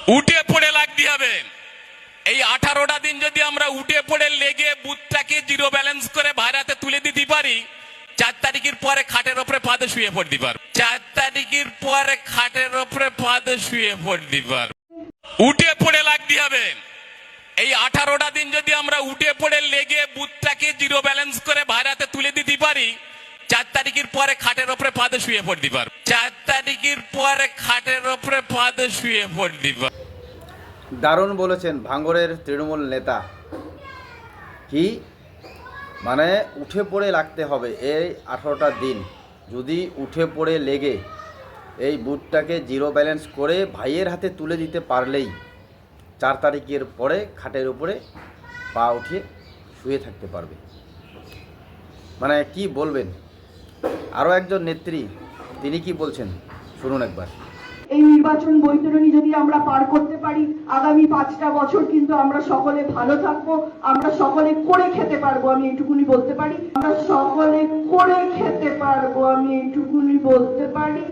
উঠে পড়ে লাগতে হবে। এই 18টা দিন যদি আমরা উঠে পড়ে লেগে বুথটাকে জিরো ব্যালেন্স করে ভাড়াতে তুলে দিতে পারি, 4 তারিখের পরে খাটের ওপরে পাদে শুয়ে পড়তে পারবো। 4 তারিখের পরে খাটের ওপরে পাদে শুয়ে পড়তে পারবো। উঠে পড়ে লাগতে হবে। এই 18টা দিন যদি আমরা উঠে পড়ে লেগে বুথটাকে জিরো ব্যালেন্স করে ভাড়াতে তুলে দিতে পারি, 4 তারিখের পরে খাটের ওপরে পাদে শুয়ে পড়তে পারবো। 4 তারিখের পরে খাটের ওপরে পাদে শুয়ে পড়তে পারবো। দারুণ বলেছেন ভাঙড়ের তৃণমূল নেতা। কি মানে উঠে পড়ে লাগতে হবে। এই 18টা দিন যদি উঠে পড়ে লেগে এই বুথটাকে জিরো ব্যালেন্স করে ভাইয়ের হাতে তুলে দিতে পারলেই 4 তারিখের পরে খাটের উপরে পা উঠিয়ে শুয়ে থাকতে পারবে। মানে কি বলবেন। আরও একজন নেত্রী তিনি কি বলছেন শুনুন একবার। এই নির্বাচন বৈতরণী যদি আমরা পার করতে পারি, আগামী 5টা বছর কিন্তু আমরা সকলে ভালো থাকবো, আমরা সকলে করে খেতে পারবো, আমি এইটুকুনি বলতে পারি। আমরা সকলে করে খেতে পারবো, আমি এইটুকুনি বলতে পারি।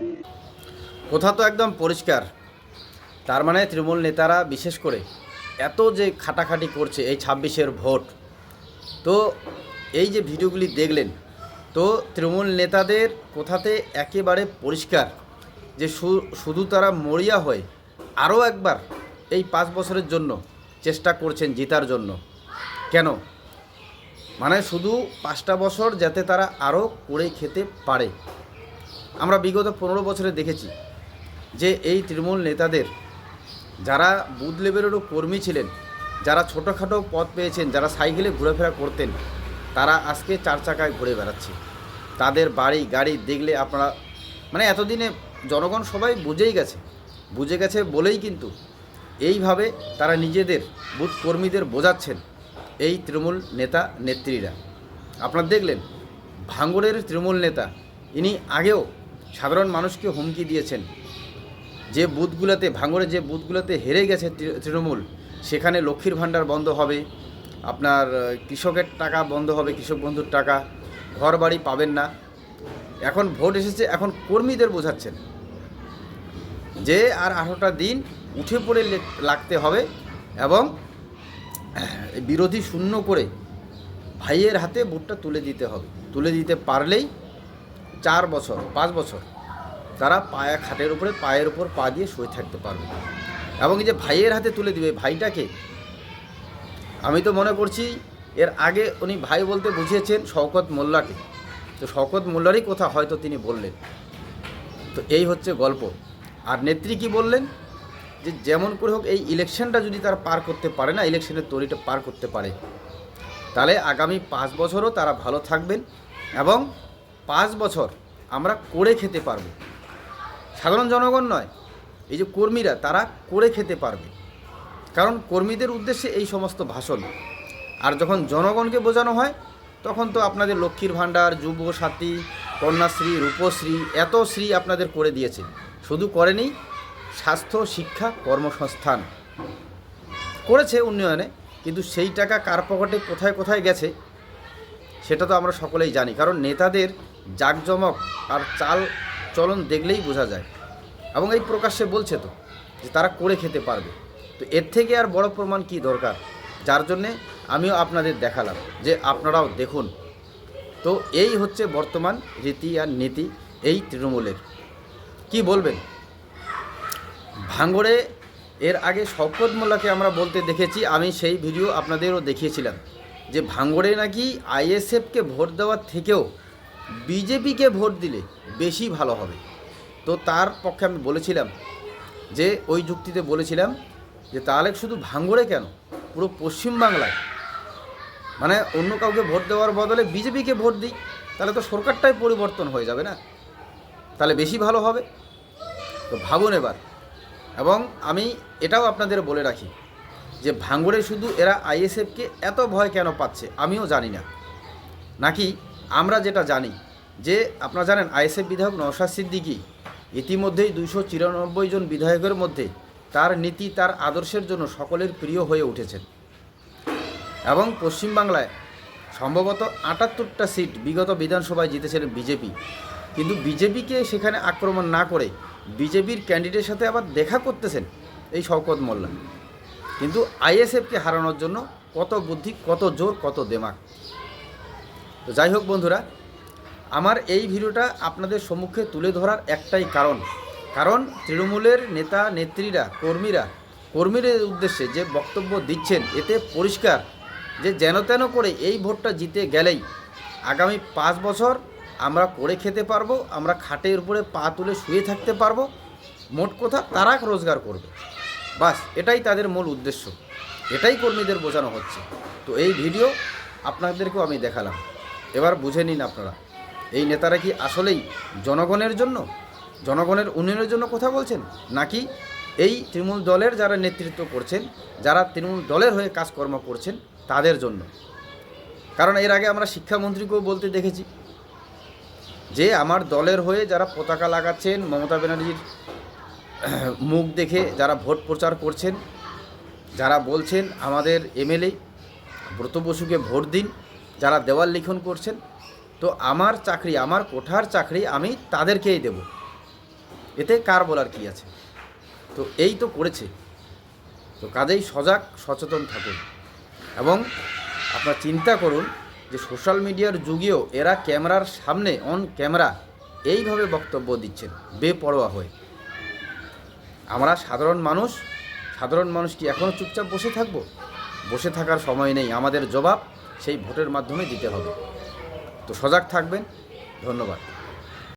কথা তো একদম পরিষ্কার। তার মানে তৃণমূল নেতারা বিশেষ করে এত যে খাটাখাটি করছে এই 26-এর ভোট, তো এই যে ভিডিওগুলি দেখলেন, তো তৃণমূল নেতাদের কথাতে একেবারে পরিষ্কার যে শুধু তারা মরিয়া হয়ে আরও একবার এই 5 বছরের জন্য চেষ্টা করছেন জেতার জন্য। কেন? মানে শুধু 5টা বছর যাতে তারা আরও করে খেতে পারে। আমরা বিগত 15 বছরে দেখেছি যে এই তৃণমূল নেতাদের যারা বুথ লেভেলেরও কর্মী ছিলেন, যারা ছোটোখাটো পদ পেয়েছেন, যারা সাইকেলে ঘোরাফেরা করতেন, তারা আজকে 4 চাকায় ঘুরে বেড়াচ্ছে। তাদের বাড়ি গাড়ি দেখলে আপনারা মানে এতদিনে জনগণ সবাই বুঝে গেছে বলেই কিন্তু এইভাবে তারা নিজেদের বুথ কর্মীদের বোঝাচ্ছেন এই তৃণমূল নেতা নেত্রীরা। আপনারা দেখলেন ভাঙড়ের তৃণমূল নেতা ইনি আগেও সাধারণ মানুষকে হুমকি দিয়েছেন যে বুথগুলোতে ভাঙড়ে যে বুথগুলোতে হেরে গেছে তৃণমূল, সেখানে লক্ষ্মীর ভাণ্ডার বন্ধ হবে, আপনার কৃষকের টাকা বন্ধ হবে, কৃষক বন্ধুর টাকা, ঘর বাড়ি পাবেন না। এখন ভোট এসেছে, এখন কর্মীদের বোঝাচ্ছেন যে আর 18টা দিন উঠে পড়ে লাগতে হবে এবং বিরোধী শূন্য করে ভাইয়ের হাতে ভোটটা তুলে দিতে হবে। তুলে দিতে পারলেই 4 বছর 5 বছর তারা খাটের উপরে পায়ের উপর পা দিয়ে শুয়ে থাকতে পারবে। এবং এই যে ভাইয়ের হাতে তুলে দিবে, ভাইটাকে আমি তো মনে করছি এর আগে উনি ভাই বলতে বুঝিয়েছেন শওকত মোল্লাকে, তো শওকত মোল্লারই কথা হয়তো তিনি বললেন। তো এই হচ্ছে গল্প। আর নেত্রী কি বললেন যে যেমন করে হোক এই ইলেকশনটা যদি তারা পার করতে পারে না, ইলেকশনের তরিটা পার করতে পারে, তাহলে আগামী 5 বছরও তারা ভালো থাকবেন এবং 5 বছর আমরা করে খেতে পারবো। সাধারণ জনগণ নয়, এই যে কর্মীরা তারা করে খেতে পারবে। কারণ কর্মীদের উদ্দেশ্যে এই সমস্ত ভাষণ। আর যখন জনগণকে বোঝানো হয় তখন তো আপনাদের লক্ষ্মীর ভাণ্ডার, যুবসাথী, কন্যাশ্রী, রূপশ্রী, এত শ্রী আপনাদের করে দিয়েছে। শুধু করেনি, স্বাস্থ্য, শিক্ষা, কর্মসংস্থান করেছে উন্নয়নে, কিন্তু সেই টাকা কার পকেটে কোথায় কোথায় গেছে সেটা তো আমরা সকলেই জানি। কারণ নেতাদের জাঁকজমক আর চাল চলন দেখলেই বোঝা যায় এবং এই প্রকাশ্যে বলছে তো যে তারা করে খেতে পারবে। তো এর থেকে আর বড় প্রমাণ কি দরকার? যার জন্যে আমিও আপনাদের দেখালাম যে আপনারাও দেখুন। তো এই হচ্ছে বর্তমান রীতি আর নীতি এই তৃণমূলের। কি বলবেন? ভাঙড়ে এর আগে শওকত মোল্লাকে আমরা বলতে দেখেছি, আমি সেই ভিডিও আপনাদেরও দেখিয়েছিলাম যে ভাঙড়ে নাকি আইএসএফকে ভোট দেওয়ার থেকেও বিজেপিকে ভোট দিলে বেশি ভালো হবে। তো তার পক্ষে আমি বলেছিলাম যে ওই যুক্তিতে বলেছিলাম যে তাহলে শুধু ভাঙড়ে কেন, পুরো পশ্চিমবাংলায় মানে অন্য কাউকে ভোট দেওয়ার বদলে বিজেপিকে ভোট দিই, তাহলে তো সরকারটাই পরিবর্তন হয়ে যাবে না, তাহলে বেশি ভালো হবে। তো ভাবুন এবার। এবং আমি এটাও আপনাদের বলে রাখি যে ভাঙড়ে শুধু এরা আইএসএফকে এত ভয় কেন পাচ্ছে আমিও জানি না। নাকি আমরা যেটা জানি যে আপনারা জানেন আইএসএফ বিধায়ক নওশাদ সিদ্দিকী ইতিমধ্যেই 294 জন বিধায়কের মধ্যে তার নীতি, তার আদর্শের জন্য সকলের প্রিয় হয়ে উঠেছেন। এবং পশ্চিমবাংলায় সম্ভবত 78টা সিট বিগত বিধানসভায় জিতেছিলেন বিজেপি, কিন্তু বিজেপিকে সেখানে আক্রমণ না করে বিজেপির ক্যান্ডিডেটের সাথে আবার দেখা করতেছেন এই শওকত মোল্লা। কিন্তু আইএসএফকে হারানোর জন্য কত বুদ্ধি, কত জোর, কত দেমাগ। তো যাই হোক বন্ধুরা, আমার এই ভিডিওটা আপনাদের সম্মুখে তুলে ধরার একটাই কারণ তৃণমূলের নেতা নেত্রীরা, কর্মীদের উদ্দেশ্যে যে বক্তব্য দিচ্ছেন, এতে পরিষ্কার যে যেন তেন করে এই ভোটটা জিতে গেলেই আগামী 5 বছর আমরা করে খেতে পারবো, আমরা খাটের উপরে পা তুলে শুয়ে থাকতে পারবো, মোট কথা তারা রোজগার করবে, বাস এটাই তাদের মূল উদ্দেশ্য, এটাই কর্মীদের বোঝানো হচ্ছে। তো এই ভিডিও আপনাদেরকেও আমি দেখালাম, এবার বুঝে নিন আপনারা এই নেতারা কি আসলেই জনগণের জন্য, জনগণের উন্নয়নের জন্য কথা বলছেন, নাকি এই তৃণমূল দলের যারা নেতৃত্ব করছেন, যারা তৃণমূল দলের হয়ে কাজকর্ম করছেন তাদের জন্য। কারণ এর আগে আমরা শিক্ষামন্ত্রীকেও বলতে দেখেছি যে আমার দলের হয়ে যারা পতাকা লাগাচ্ছেন, মমতা ব্যানার্জির মুখ দেখে যারা ভোট প্রচার করছেন, যারা বলছেন আমাদের এমএলএ ব্রত বসুকে ভোট দিন, যারা দেওয়াল লিখন করছেন, তো আমার চাকরি, আমার কোঠার চাকরি আমি তাদেরকেই দেব, এতে কার বলার কি আছে। তো এই তো করেছে। তো কাজেই সজাগ সচেতন থাকুন এবং আপনারা চিন্তা করুন যে সোশ্যাল মিডিয়ার যুগেও এরা ক্যামেরার সামনে অন ক্যামেরা এইভাবে বক্তব্য দিচ্ছেন বেপরোয়া হয়ে। আমরা সাধারণ মানুষ কি এখনও চুপচাপ বসে থাকব? বসে থাকার সময় নেই, আমাদের জবাব সেই ভোটের মাধ্যমে দিতে হবে। তো সজাগ থাকবেন। ধন্যবাদ।